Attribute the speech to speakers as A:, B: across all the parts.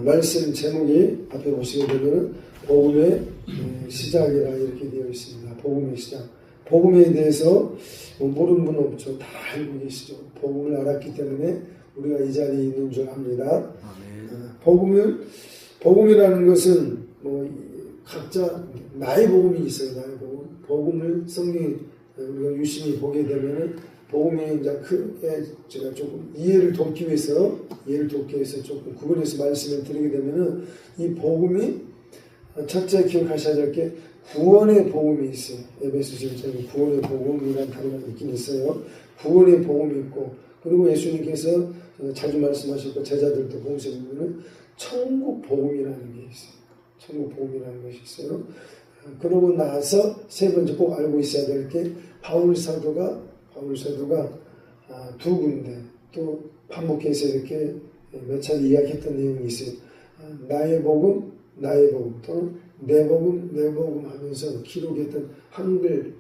A: 말씀 제목이 앞에 보시게 되면 복음의 시작이라 이렇게 되어 있습니다. 복음의 시작. 복음에 대해서 모르는 분 없죠. 다 알고 계시죠. 복음을 알았기 때문에 우리가 이 자리에 있는 줄 압니다. 복음이라는 것은 각자 나의 복음이 있어요. 나의 복음. 복음을 성경에 우리가 유심히 보게 되면은 복음이 이제 제가 조금 이해를 돕기 위해서 조금 구분해서 말씀을 드리게 되면은 이 복음이 첫째 기억하셔야 될 게 구원의 복음이 있어요. 에베소서에 구원의 복음이라는 단어가 있긴 있어요. 구원의 복음이 있고, 그리고 예수님께서 자주 말씀하셨고 제자들도 보면서 보면은 천국 복음이라는 게 있어요. 천국 복음이라는 것이 있어요. 그러고 나서 세 번째 꼭 알고 있어야 될 게 바울 사도가 두 군데 또 반복해서 이렇게 몇 차례 이야기했던 내용이 있어요. 나의 복음 또는 내 복음 하면서 기록했던 한글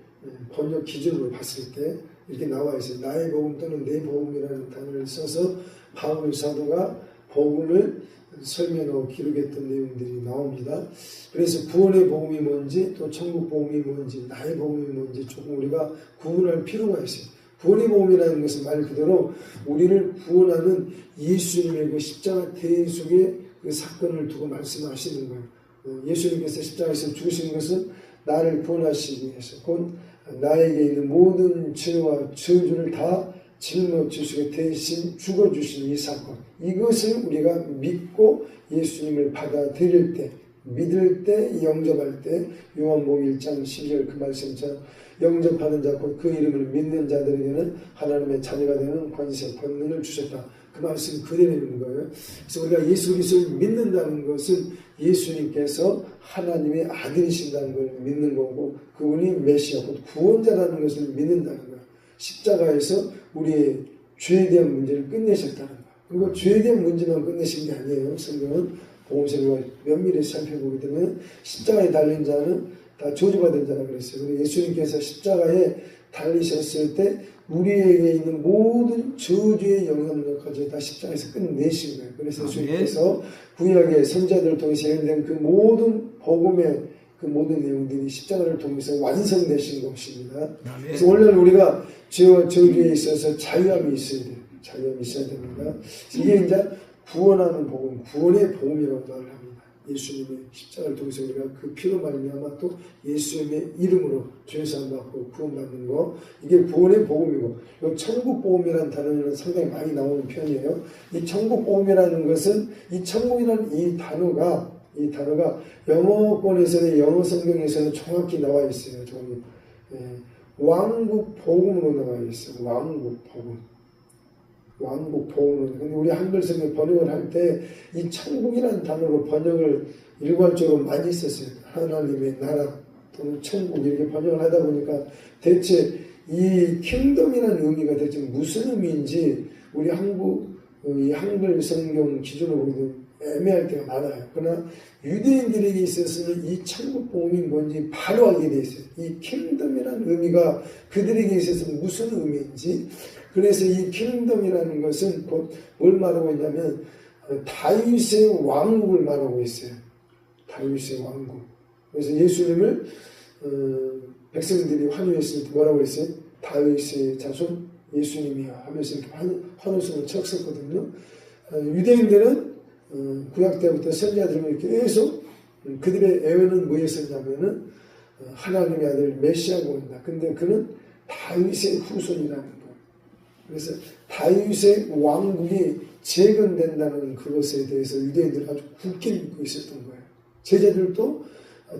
A: 번역 기준으로 봤을 때 이렇게 나와 있어요. 나의 복음 또는 내 복음이라는 단어를 써서 바울 사도가 복음을 설명하고 기록했던 내용들이 나옵니다. 그래서 구원의 복음이 뭔지 또 천국 복음이 뭔지 나의 복음이 뭔지 조금 우리가 구분할 필요가 있어요. 구원의 복음이라는 것은 말 그대로 우리를 구원하는 예수님의 그 십자가 대속의 그 사건을 두고 말씀하시는 거예요. 예수님께서 십자가에서 죽으신 것은 나를 구원하시기 위해서 곧 나에게 있는 모든 죄와 저주를 다 짊어지시고 대신 죽어주신 이 사건, 이것을 우리가 믿고 예수님을 받아들일 때, 믿을 때, 영접할 때 요한복음 1장 12절 그 말씀처럼 영접하는 자 곧 그 이름을 믿는 자들에게는 하나님의 자녀가 되는 권세, 권능을 주셨다. 그 말씀 그대로 있는 거예요. 그래서 우리가 예수 그리스도를 믿는다는 것은 예수님께서 하나님의 아들이신다는 걸 믿는 거고, 그분이 메시아 곧 구원자라는 것을 믿는다는 거예요. 십자가에서 우리의 죄에 대한 문제를 끝내셨다는 거예요. 그리고 죄에 대한 문제만 끝내신 게 아니에요. 성경은 복음서를 면밀히 살펴보게 되면 십자가에 달린 자는 다 저주받은 자라고 그랬어요. 그리고 예수님께서 십자가에 달리셨을 때 우리에게 있는 모든 저주의 영향력까지 다 십자가에서 끝내신 거예요. 그래서 예수님께서 구약의 선지자들을 통해서 예언된 그 모든 복음의 그 모든 내용들이 십자가를 통해서 완성되신 것입니다. 그래서 원래는 우리가 죄와 저주에 있어서 자유함이 있어야 돼요. 자유함이 있어야 됩니다. 이게 이제 구원하는 복음, 구원의 복음이라고 말을 합니다. 예수님의 십자가를 통해서 우리가 그 피로 말미암아 또 예수님의 이름으로 죄사함 받고 구원받는 거, 이게 구원의 복음이고, 이 천국 복음이라는 단어는 상당히 많이 나오는 편이에요. 이 천국 복음이라는 것은 이 천국이라는 이 단어가 영어권에서는 영어 성경에서는 정확히 나와 있어요. 왕국 복음으로 나와 있어요. 왕국 복음으로. 근데 우리 한글 성경 번역을 할 때 이 천국이라는 단어로 번역을 일괄적으로 많이 썼어요. 하나님의 나라 또는 천국 이렇게 번역을 하다 보니까 대체 이 킹덤이라는 의미가 대체 무슨 의미인지 우리 이 한글 성경 기준으로 보기도 애매할 때가 많아요. 그러나 유대인들에게 있어서는 이 천국 복음이 뭔지 바로 알게 돼 있어요. 이 킹덤이라는 의미가 그들에게 있어서 무슨 의미인지. 그래서 이 킹덤이라는 것은 곧 뭘 말하고 있냐면 다윗의 왕국을 말하고 있어요. 다윗의 왕국. 그래서 예수님을 백성들이 환호했을 때 뭐라고 했어요? 다윗의 자손 예수님이야 하면서 이렇게 환호성을 쳤었거든요. 유대인들은 구약 때부터 선지자들은 계속 그들의 애원은 뭐였었냐면은 하나님의 아들 메시아가 온다. 근데 그는 다윗의 후손이라는 거예요. 그래서 다윗의 왕국이 재건된다는 그것에 대해서 유대인들은 아주 굳게 믿고 있었던 거예요. 제자들도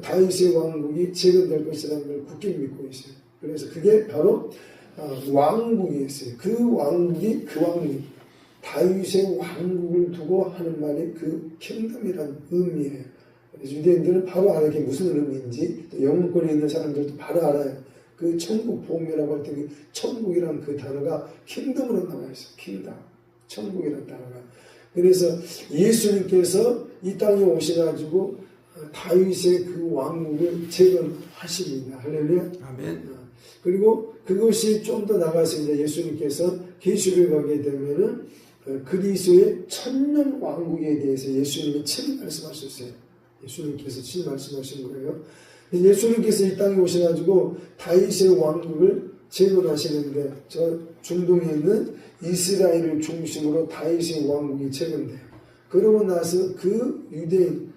A: 다윗의 왕국이 재건될 것이라는 걸 굳게 믿고 있어요. 그래서 그게 바로 왕국이었어요. 그 왕국이 다윗의 왕국을 두고 하는 말이 그 킹덤이라는 의미예요. 그래서 유대인들은 바로 알아요. 그게 무슨 의미인지. 또 영문권에 있는 사람들도 바로 알아요. 그 천국 복음이라고 할 때 천국이라는 그 단어가 킹덤으로 나와 있어요. 킹덤. 천국이라는 단어가. 그래서 예수님께서 이 땅에 오셔가지고 다윗의 그 왕국을 재건하십니다. 할렐루야.
B: 아멘.
A: 그리고 그것이 좀 더 나가서 이제 예수님께서 계시록에 가게 되면은 그리스도의 천년 왕국에 대해서 예수님이 친히 말씀하셨어요. 예수님께서 친히 말씀하신 거예요. 예수님께서 이 땅에 오셔가지고 다윗의 왕국을 재건하시는데 저 중동에 있는 이스라엘을 중심으로 다윗의 왕국이 재건돼요. 그러고 나서 그 유대인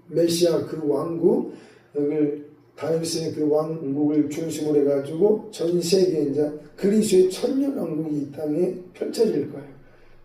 A: 메시아 그 왕국을 다윗의 그 왕국을 중심으로 해가지고 전 세계에 이제 그리스도의 천년 왕국이 이 땅에 펼쳐질 거예요.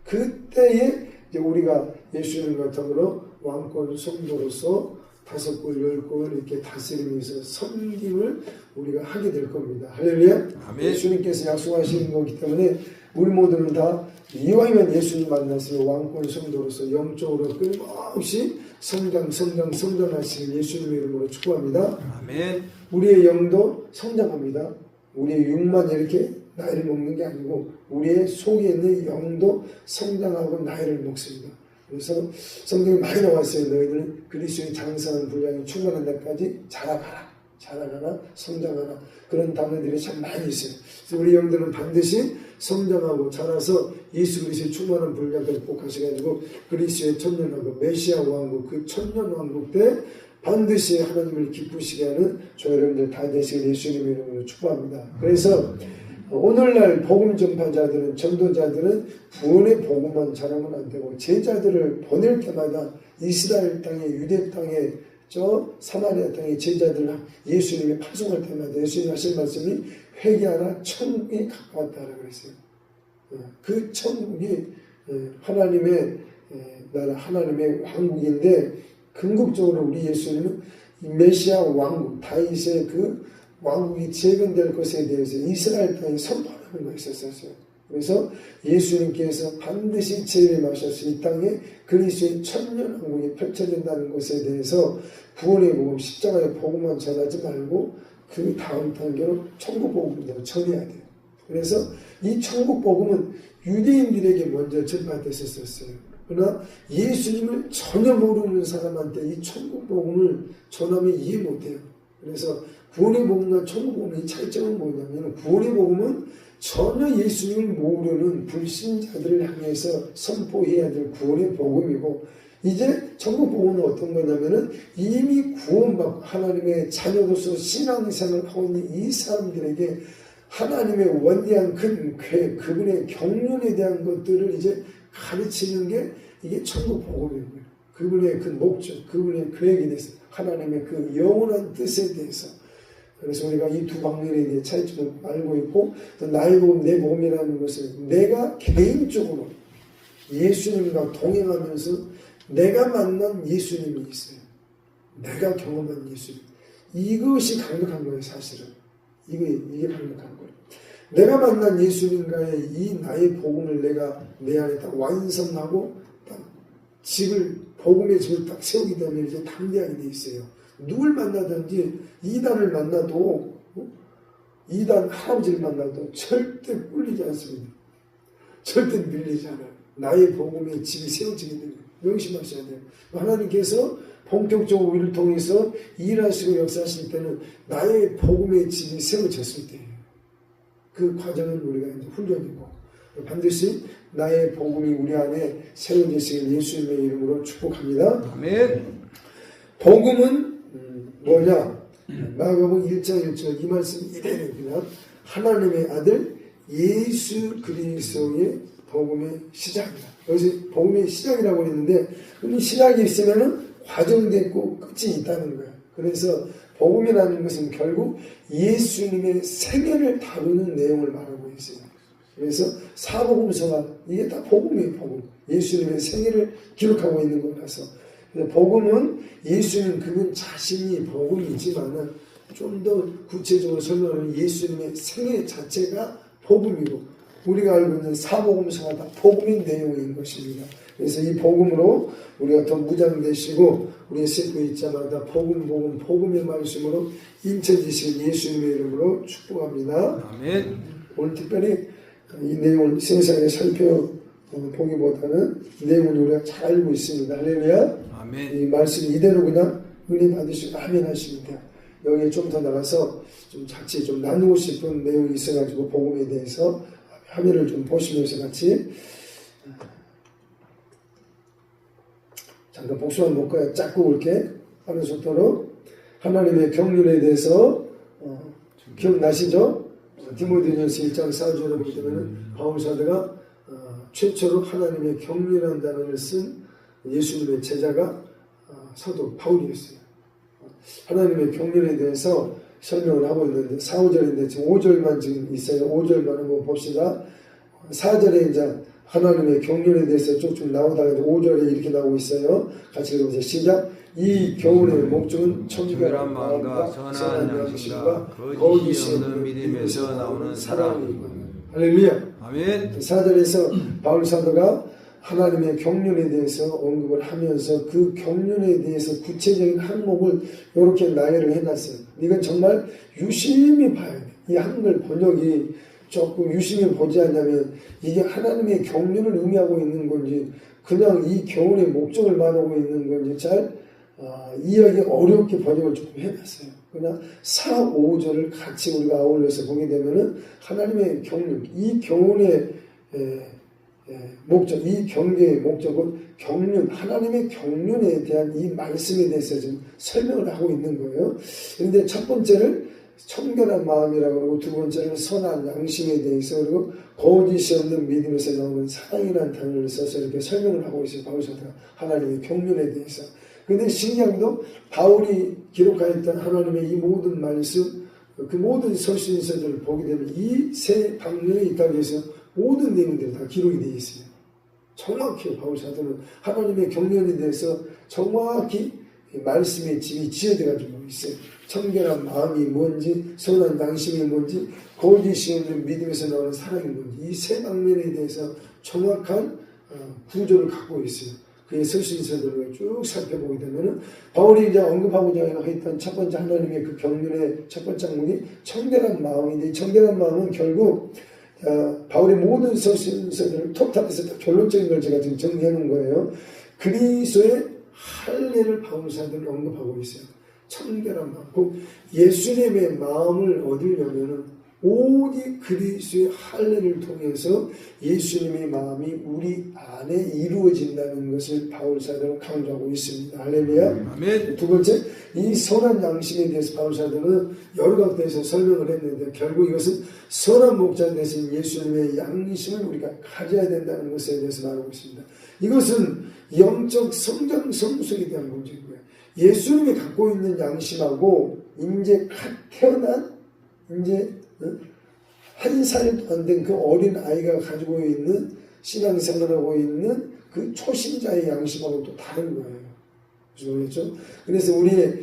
A: 그때에 이제 우리가 예수님과 더불어 왕권 성도로서 5골, 10골 이렇게 다스리면서 섬김을 우리가 하게 될 겁니다. 할렐루야.
B: 아멘.
A: 예수님께서 약속하시는 거기 때문에 우리 모두는 다 이왕이면 예수님 만났으면 왕권 성도로서 영적으로 끊임없이 성장하시는 예수님의 이름으로 축복합니다.
B: 아멘.
A: 우리의 영도 성장합니다. 우리의 육만 이렇게 나이를 먹는 게 아니고 우리의 속에 있는 영도 성장하고 나이를 먹습니다. 그래서 성경에 많이 나왔어요. 너희들은 그리스도의 장성한 분량이 충만한 데까지 자라가라, 성장하라. 그런 단어들이 참 많이 있어요. 그래서 우리 영들은 반드시 성장하고 자라서 예수 그리스도의 충만한 분량까지 꼭 하셔가지고 그리스도의 천년왕국, 메시아 왕국, 그 천년왕국 때 반드시 하나님을 기쁘시게 하는 저 여러분들 다 되시길 예수님의 이름으로 축복합니다. 그래서 오늘날 복음 전파자들은, 전도자들은 구원의 복음만 전하면 안 되고 제자들을 보낼 때마다 이스라엘 땅에, 유대 땅에, 저 사마리아 땅에 제자들을 예수님이 파송할 때마다 예수님 하신 말씀이 회개하라, 천국이 가까웠다라고 그랬어요. 그 천국이 하나님의 나라, 하나님의 왕국인데 궁극적으로 우리 예수님은 메시아 왕국, 다윗의 그 왕국이 재건될 것에 대해서 이스라엘 땅에 선포하는 거였었어요. 그래서 예수님께서 반드시 재림하셔서 이 땅에 그리스도의 천년 왕국이 펼쳐진다는 것에 대해서 구원의 복음, 십자가의 복음만 전하지 말고 그 다음 단계로 천국 복음도 전해야 돼요. 그래서 이 천국 복음은 유대인들에게 먼저 전파됐었어요. 그러나 예수님을 전혀 모르는 사람한테 이 천국 복음을 전하면 이해 못해요. 그래서 구원의 복음과 천국 복음의 차이점은 뭐냐면 구원의 복음은 전혀 예수님을 모르는 불신자들을 향해서 선포해야 될 구원의 복음이고, 이제 천국 복음은 어떤 거냐면은 이미 구원받고 하나님의 자녀로서 신앙생활을 하고 있는 이 사람들에게 하나님의 원대한 큰 계획, 그분의 경륜에 대한 것들을 이제 가르치는 게 이게 천국 복음입니다. 그분의 그 목적, 그분의 계획에 대해서, 하나님의 그 영원한 뜻에 대해서. 그래서 우리가 이 두 방면에 대해 차이점을 알고 있고, 또 나의 복음, 내 복음이라는 것은 내가 개인적으로 예수님과 동행하면서 내가 만난 예수님이 있어요. 내가 경험한 예수님. 이것이 강력한 거예요, 사실은. 이게 강력한 거예요. 내가 만난 예수님과의 이 나의 복음을 내가 내 안에 딱 완성하고 딱 복음의 집을 딱 세우게 되면 이제 담대하게 돼 있어요. 누굴 만나든지 이단을 만나도, 이단 할아버지를 만나도 절대 꿀리지 않습니다. 절대 밀리지 않아요. 나의 복음의 집이 세워지게 됩니다. 명심하셔야 돼요. 하나님께서 본격적으로 우리를 통해서 일하시고 역사하실 때는 나의 복음의 집이 세워졌을 때예요. 그 과정은 우리가 이제 훈련이고, 반드시 나의 복음이 우리 안에 세워지시길 예수님의 이름으로 축복합니다.
B: 아멘.
A: 복음은 뭐냐? 마가복음 1장 1절 이 말씀 이대로 그냥 하나님의 아들 예수 그리스도의 복음의 시작이다. 여기서 복음의 시작이라고 했는데, 그럼 시작이 있으면은 과정도 있고 끝이 있다는 거예요. 그래서 복음이라는 것은 결국 예수님의 생애를 다루는 내용을 말하고 있어요. 그래서 사복음서가 이게 다 복음이에요. 복음. 예수님의 생애를 기록하고 있는 거라서. 복음은 예수님 그분 자신이 복음이지만은 좀 더 구체적으로 설명하면 예수님의 생애 자체가 복음이고, 우리가 알고 있는 사복음서가 다 복음의 내용인 것입니다. 그래서 이 복음으로 우리가 더 무장되시고 우리의 씻고 있자마자 복음의 말씀으로 인쳐지신 예수님의 이름으로 축복합니다.
B: 아멘.
A: 오늘 특별히 이 내용을 세상에 살펴보기보다는 내용을 우리가 잘 알고 있습니다. 할렐루야.
B: 아멘.
A: 이 말씀 이대로 그냥 은혜 받으시고 아멘 하시면 돼요. 여기에 좀 더 나가서 좀 같이 좀 나누고 싶은 내용이 있어가지고 복음에 대해서 화면을 좀 보시면서 같이 잠깐 복수 한번 볼까요? 짧고 굵게 빠른 속도로. 하나님의 경륜에 대해서 기억나시죠? 디모데전서 1장 4절에 보시면 바울 사도가 최초로 하나님의 경륜이라는 단어를 쓴 예수님의 제자가 사도 바울이었어요. 하나님의 경륜에 대해서 설명을 하고 있는데 4, 5절인데 지금 5절만 지금 있어요. 5절만 한번 봅시다. 4절에 이제 하나님의 경륜에 대해서 쭉쭉 나오다가 5절에 이렇게 나오고 있어요. 같이 읽어보세요. 시작. 이 교훈의 목적은 청결한 마음과 선한 양심과 거짓이 없는 믿음에서 나오는 사랑이고. 할렐루야.
B: 아멘.
A: 4절에서 바울 사도가 하나님의 경륜에 대해서 언급을 하면서 그 경륜에 대해서 구체적인 항목을 이렇게 나열을 해놨어요. 이건 정말 유심히 봐야 돼. 이 한글 번역이 조금 유심히 보지 않냐면 이게 하나님의 경륜을 의미하고 있는 건지 그냥 이 교훈의 목적을 말하고 있는 건지 잘 이해하기 어렵게 번역을 조금 해놨어요. 그러나 4, 5절을 같이 우리가 아울러서 보게 되면은 하나님의 경륜, 이 교훈의 목적, 이 경계의 목적은 경륜, 하나님의 경륜에 대한 이 말씀에 대해서 지금 설명을 하고 있는 거예요. 그런데 첫 번째를 청결한 마음이라고 하고 두 번째는 선한 양심에 대해서 그리고 거짓이 없는 믿음에서 나오는 사랑이라는 단어를 써서 이렇게 설명을 하고 있어요. 바울 사도가 하나님의 경륜에 대해서. 그런데 신기하게도 바울이 기록하였던 하나님의 이 모든 말씀, 그 모든 서신서들을 보게 되면 이 세 방면에 있다고 해서 모든 내용들이 다 기록이 되어 있어요. 정확히 바울 사도는 하나님의 경륜에 대해서 정확히 말씀의 집이 지어져가지고 있어요. 청결한 마음이 뭔지, 선한 양심이 뭔지, 거짓이 없는 믿음에서 나오는 사랑이 뭔지 이 세 방면에 대해서 정확한 구조를 갖고 있어요. 그의 서신서들을 쭉 살펴보게 되면은 바울이 이제 언급하고자 했던 첫 번째 하나님의 그 경륜의 첫 번째 항목이 청결한 마음인데 이 청결한 마음은 결국 바울의 모든 서신서들을 톱탑에서 결론적인 걸 제가 지금 정리해 놓은 거예요. 그리스도의 할례를 바울 사도는 언급하고 있어요. 청결한 마음. 예수님의 마음을 얻으려면은 오직 그리스도의 할례를 통해서 예수님의 마음이 우리 안에 이루어진다는 것을 바울 사도는 강조하고 있습니다. 할렐루야.
B: 아멘.
A: 두 번째, 이 선한 양심에 대해서 바울 사도는 여러 각도에서 설명을 했는데 결국 이것은 선한 목자 대신 예수님의 양심을 우리가 가져야 된다는 것에 대해서 말하고 있습니다. 이것은 영적 성장 성숙에 대한 문제인 거예요. 예수님이 갖고 있는 양심하고 이제 갓 태어난 이제 한 살도 안 된 그 어린 아이가 가지고 있는 신앙생활하고 있는 그 초신자의 양심하고 또 다른 거예요. 그렇죠? 그래서 우리의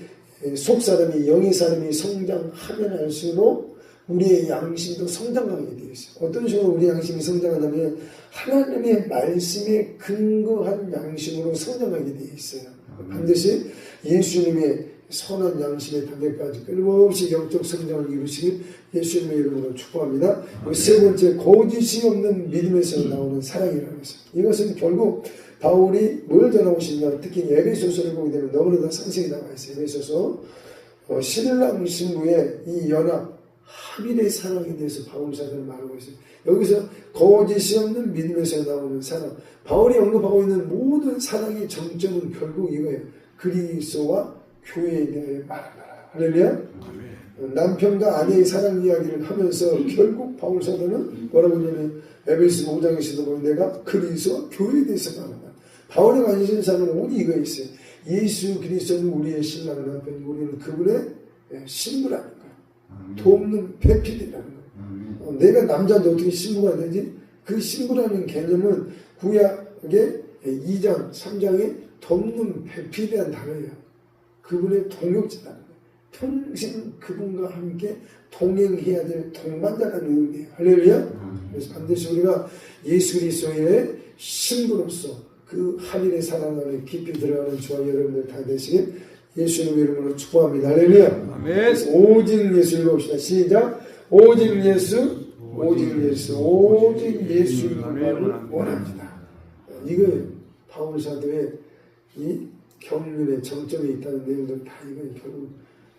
A: 속사람이 영의 사람이 성장하면 할수록 우리의 양심도 성장하게 되어 있어요. 어떤 식으로 우리 양심이 성장하냐면 하나님의 말씀에 근거한 양심으로 성장하게 되어 있어요. 반드시 예수님의 선한 양심의 단계까지 끊임없이 영적 성장을 이루시길 예수님의 이름으로 축복합니다. 세 번째, 거짓이 없는 믿음에서 나오는 사랑이라는 것입니다. 이것은 결국 바울이 뭘 전하고 싶냐, 특히 에베소서를 보게 되면 너무나도 상세히 나와 있어요. 에베소서 신랑 신부의 이 연합 합일의 사랑에 대해서 바울 사도는 말하고 있어요. 여기서 거짓이 없는 믿음에서 나오는 사랑, 바울이 언급하고 있는 모든 사랑의 정점은 결국 이거예요. 그리스도와 교회에 대해 말한다. 할렐루야. 남편과 아내의 사랑 이야기를 하면서 결국 바울 사도는 뭐라고 하냐면 에베소 5장에서도 보면 내가 그리스도와 교회에 대해서 말한다. 바울이 관심 사는 오직 이거 있어요. 예수 그리스도는 우리의 신랑 남편, 우리는 그분의 신부라는 거예요. 돕는 배필이라는 거예요. 내가 남자인데 어떻게 신부가 되지? 그 신부라는 개념은 구약의 2장, 3장에 돕는 배필이라는 단어예요. 그분의 동역자라는 거예요. 평생 그분과 함께 동행해야 될 동반자라는 의미예요. 할렐루야. 그래서 반드시 우리가 예수 그리스도의 신부로서 그 하늘의 사랑 안에 깊이 들어가는 저와 여러분들 다 되시길 예수님의 이름으로 축복합니다. 할렐루야.
B: 아멘.
A: 오직 예수 읽어봅시다. 시작. 오직 예수, 오직 예수, 오직 예수만을 원합니다. 이거 바울 사도의 이 경륜의 정점에 있다는 내용들 다 이건 결국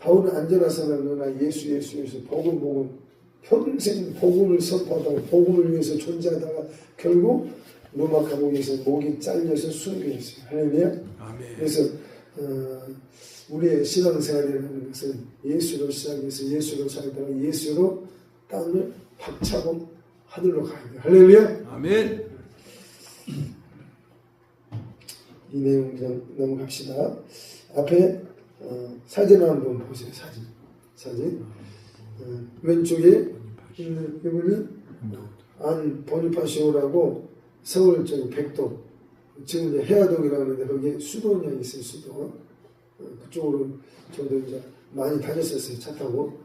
A: 바울은 안전하사나 예수 복음 평생 복음을 선포하다가 복음을 위해서 존재하다가 결국 로마 감옥에서 목이 잘려서 순교했어요. 할렐루야.
B: 아멘.
A: 그래서 우리의 신앙생활이라는 것은 예수로 시작해서 예수로 살다가 예수로 땅을 박차고 하늘로 가야 돼요. 할렐루야.
B: 아멘.
A: 이 내용 그냥 넘어갑시다. 앞에 사진을 한번 보세요. 사진. 왼쪽에 있는 이분이 안 보니파시오라고 서울 쪽 백도, 지금 이제 해화동이라고 하는데 거기에 수도원이 있어요. 수도. 그쪽으로 저도 이제 많이 다녔었어요. 차 타고.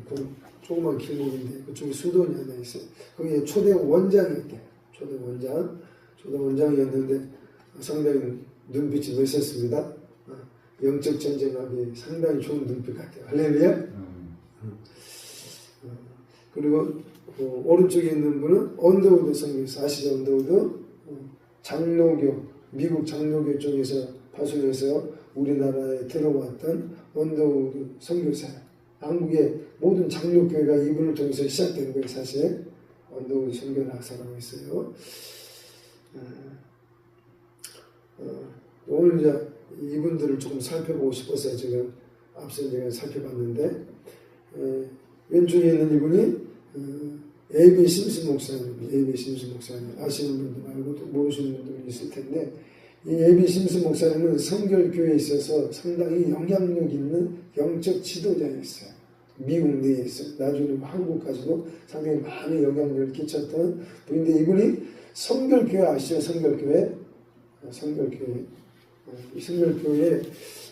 A: 그 조그만 길목인데 그쪽에 수도원이 하나 있어요. 거기에 초대 원장이었대요. 초대 원장이었는데 상당히 눈빛이 멋있었습니다. 영적 전쟁하기 상당히 좋은 눈빛 같아요. 할렐루야. 그리고 오른쪽에 있는 분은 언더우드 선교사 아시죠? 언더우드 장로교, 미국 장로교 쪽에서 파송해서 우리나라에 들어왔던 언더우드 선교사예요. 한국의 모든 장로교회가 이분을 통해서 시작된 거예요. 사실 언더우드 선교사라고 있어요. 오늘 이제 이분들을 조금 살펴보고 싶어서 제가 앞서 제가 살펴봤는데 왼쪽에 있는 이분이 A.B. 심슨 목사님, A.B. 심슨 목사님 아시는 분도 말고 또 모르시는 분도 있을 텐데 이 A.B. 심슨 목사님은 성결교회에 있어서 상당히 영향력 있는 영적 지도자였어요. 미국 내에 있어요. 나중에 한국까지도 상당히 많은 영향력을 끼쳤던 분인데 이분이 성결교회 아시죠? 성결교회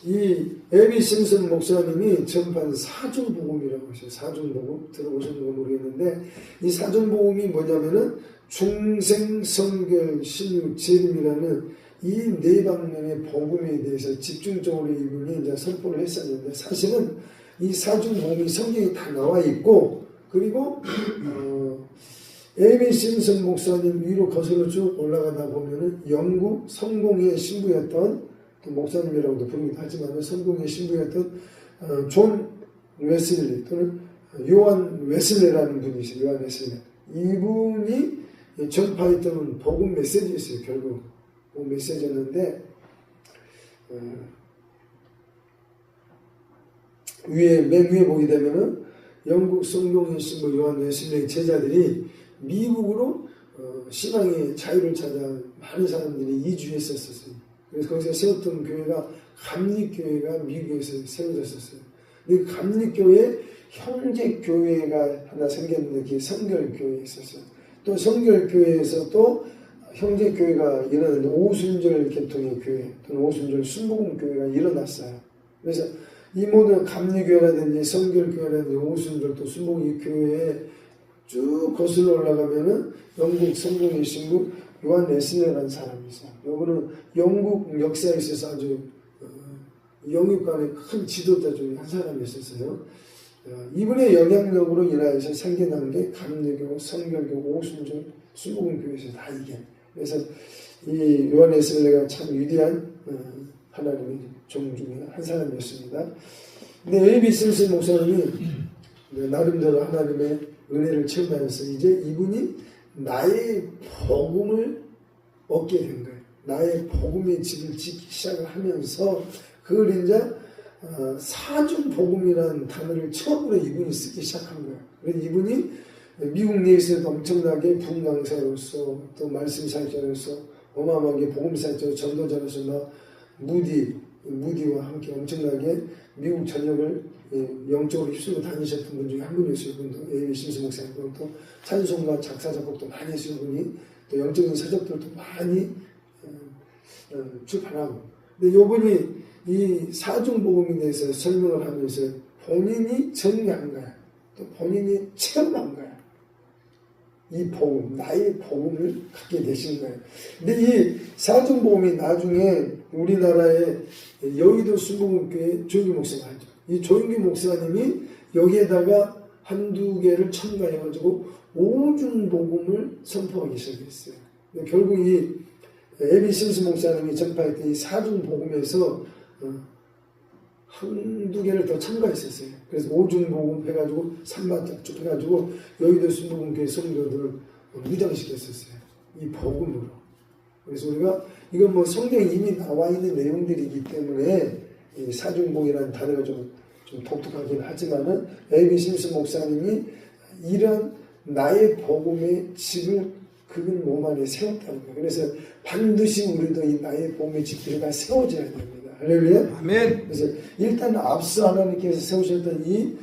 A: 이 에비 심슨 목사님이 전반 사중복음이라고 하셔요. 사중복음 들어보셨는지 모르겠는데 이 사중복음이 뭐냐면은 중생성결 신유 재림이라는 이 네 방면의 복음에 대해서 집중적으로 이분이 이제 선포를 했었는데 사실은 이 사중복음이 성경에 다 나와 있고 그리고 에비 심슨 목사님 위로 거슬러 쭉 올라가다 보면은 영국 성공의 신부였던 또 목사님이라고도 부르기도 하지만 성공의 신부였던 존 웨슬리 또는 요한 웨슬리라는 분이 있어요. 요한 웨슬리. 이분이 전파했던 복음 메시지였어요. 결국 복음 메시지였는데 맨 위에 보게 되면은 영국 성공의 신부 요한 웨슬리의 제자들이 미국으로 신앙의 자유를 찾아 많은 사람들이 이주했었어요. 그래서 거기서 세웠던 교회가 감리교회가 미국에서 세워졌었어요. 근데 감리교회 형제교회가 하나 생겼는데 그게 성결교회에 있었어요. 또 성결교회에서 또 형제교회가 일어났는데 오순절 개통의 교회 또는 오순절 순복음교회가 일어났어요. 그래서 이 모든 감리교회라든지 성결교회라든지 오순절 또 순복음교회에 쭉 거슬러 올라가면은 영국 성공의 신부 요한 웨슬리라는 사람이 있어요. 이분은 영국 역사에 있어서 아주 영육간의 큰 지도자 중에 한 사람이었어요. 이분의 영향력으로 인하여서 생겨난 게 감리교, 성결교, 오순절, 순복음교회에서 다 이게. 그래서 이 요한 웨슬리가 참 위대한 하나님의 종 중에 한 사람이었습니다. 근데 A.B. 심슨 목사님이 나름대로 하나님의 은혜를 체험하면서 이제 이분이 나의 복음을 얻게 된 거예요. 나의 복음의 집을 짓기 시작을 하면서 그걸 이제 사중복음이라는 단어를 처음으로 이분이 쓰기 시작한 거예요. 그래서 이분이 미국 내에서도 엄청나게 분강사로서 또 말씀사역자로서 어마어마하게 복음사역자로 전도자로서 막 무디와 함께 엄청나게 미국 전역을 영적으로 휩쓸고 다니셨던 분 중에 한 분이었어요. 분도 A.B. 심슨 목사님 또 찬송가 작사 작곡도 많이 하시는 분이 또 영적인 서적들도 많이 출판하고 근데 이분이 이 사중복음에 대해서 설명을 하면서 본인이 정리한 거야. 또 본인이 체험한 거야. 이 복음, 나의 복음을 갖게 되신 거예요. 근데 이 사중복음이 나중에 우리나라의 여의도 순복음교회 조인규 목사님 알죠? 이 조인규 목사님이 여기에다가 한두 개를 첨가해가지고 오중복음을 선포하기 시작했어요. 결국 이 A.B. 심슨 목사님이 전파했던 이 사중복음에서 한두 개를 더 첨가했었어요. 그래서 오중복음 해가지고 산마짝 쭉 해가지고 여의도 순복음교회 성도들을 무장시켰었어요. 이 복음으로. 그래서 우리가 이건 뭐 성경에 이미 나와 있는 내용들이기 때문에 이 사중복이라는 단어가 좀 독특하긴 하지만은 A.B. 심슨 목사님이 이런 나의 복음의 집을 그분 몸 안에 세웠다는 거예요. 그래서 반드시 우리도 이 나의 복음의 집들이 세워져야 됩니다. 할렐루야.
B: 아멘.
A: 그래서 일단 앞서 하나님께서 세우셨던 이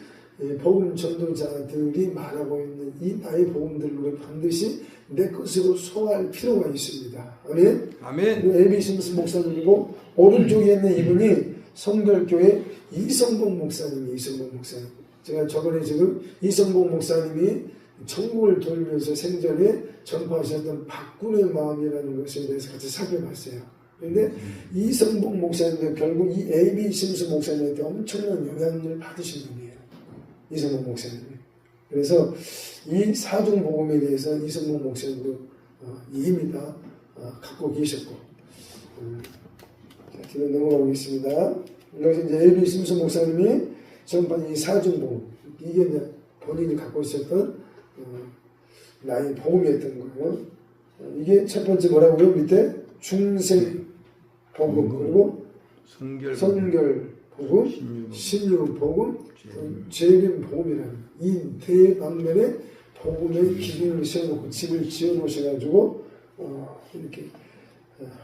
A: 복음 전도자들이 말하고 있는 이 나의 복음들을 우리 반드시 내 것으로 소화할 필요가 있습니다. 아멘.
B: 아멘.
A: A.B. 심슨 목사님이고 오른쪽에 있는 이분이 성결교회 이성봉 목사님이 이성봉 목사님. 제가 저번에 지금 이성봉 목사님이 천국을 돌면서 생전에 전파하셨던 박군의 마음이라는 것에 대해서 같이 살펴봤어요. 그런데 이성봉 목사님도 결국 이 A.B. 심슨 목사님한테 엄청난 영향을 받으신 분이에요. 이성봉 목사님이. 그래서 이 사중복음에 대해서 이성봉 목사님도 이미 다 갖고 계셨고, 자, 뒤로 넘어가 보겠습니다. 그래서 이제 A.B. 심슨 목사님이 전반 이 사중복음, 이게 이제 본인이 갖고 있었던 나의 복음이었던 거예요. 이게 첫 번째 뭐라고요? 밑에 중생 복음, 그리고 성결 복음, 신유 복음, 재림 복음이라는 이 대방면에 복음의 기둥을 세워놓고 집을 지어놓으셔가지고 이렇게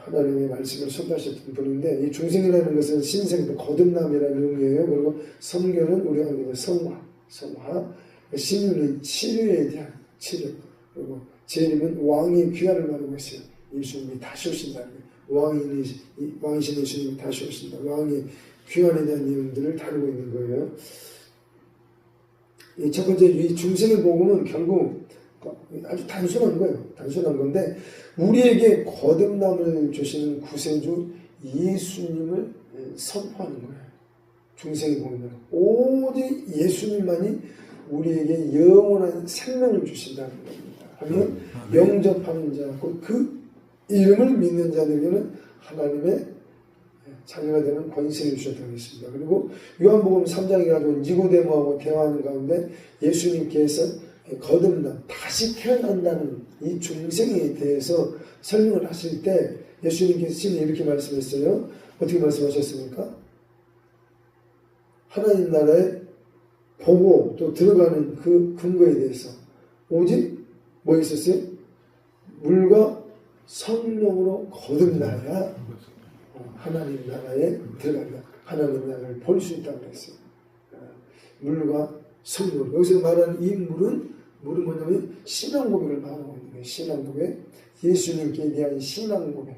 A: 하나님의 말씀을 선포하셨던 분인데, 이 중생이라는 것은 신생도 거듭남이라는 의미예요. 그리고 성결은 우리가 하는 성화, 신유는 치료에 대한 치료, 그리고 재림은 왕의 귀환을 말하고 있어요. 예수님이 다시 오신다는 거예요. 왕이신 예수님이 다시 오신다. 왕의 귀환에 대한 내용들을 다루고 있는 거예요. 이 첫 번째 이 중생의 복음은 결국 아주 단순한 거예요. 단순한 건데 우리에게 거듭남을 주시는 구세주 예수님을 선포하는 거예요. 중생의 복음은 오직 예수님만이 우리에게 영원한 생명을 주신다는 겁니다. 하면 영접하는 자, 그 이름을 믿는 자들에게는 하나님의 자녀가 되는 권세를 주셨다고 했습니다. 그리고 요한복음 3장에 가지고 니고데모하고 대화하는 가운데 예수님께서 거듭남, 다시 태어난다는 이 중생에 대해서 설명을 하실 때 예수님께서 지금 이렇게 말씀했어요. 어떻게 말씀하셨습니까? 하나님 나라에 보고 또 들어가는 그 근거에 대해서 오직 뭐 있었어요? 물과 성령으로 거듭나야 하나님 나라에 들어간다. 하나님 나라를 볼 수 있다고 그랬어요. 물과 성령. 여기서 말하는 이 물은 뭐냐면 신앙 고백을 말하고 있는 거예요. 신앙 고백. 예수님께 대한 신앙 고백.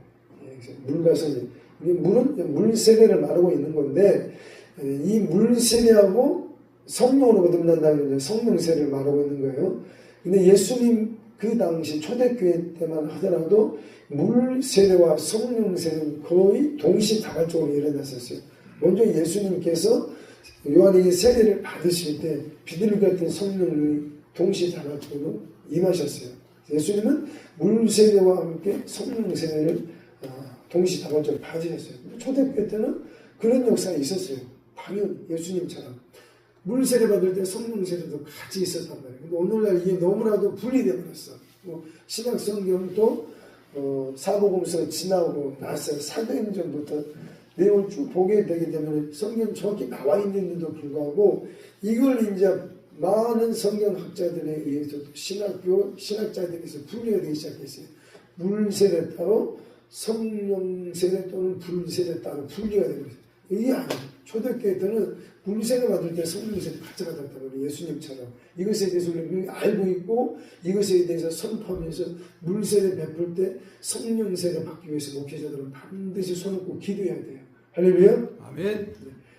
A: 물과 성령. 물은 물 세례를 말하고 있는 건데 이 물 세례하고 성령으로 거듭난다는 성령 세례를 말하고 있는 거예요. 근데 예수님 그 당시 초대교회 때만 하더라도 물 세례와 성령 세례는 거의 동시다발적으로 일어났었어요. 먼저 예수님께서 요한에게 세례를 받으실 때 비둘기 같은 성령이 동시다발적으로 임하셨어요. 예수님은 물 세례와 함께 성령 세례를 동시다발적으로 받으셨어요. 초대교회 때는 그런 역사가 있었어요. 당연히 예수님처럼 물 세례 받을 때 성령 세례도 같이 있었단 말이에요. 근데 오늘날 이게 너무나도 분리되어 버렸어. 신약 성경도 사복음서 지나고 나서 사도행 전부터 내용을 쭉 보게 되기 때문에 성경 정확히 나와 있는데도 불구하고 이걸 이제 많은 성경학자들에 의해서 신학자들에서 분리가 되기 시작했어요. 물 세례 따로 성령 세례 또는 불 세례 따로 분리가 되고 있어요. 이게 아니에요. 초대교회 때는 물세례 받을 때 성령세례 같이 받았다고 예수님처럼 이것에 대해서 우리가 알고 있고 이것에 대해서 선포하면서 물세례 베풀 때 성령세례 받기 위해서 목회자들은 반드시 손을 꼭 기도해야 돼요. 할렐루야.
B: 아멘.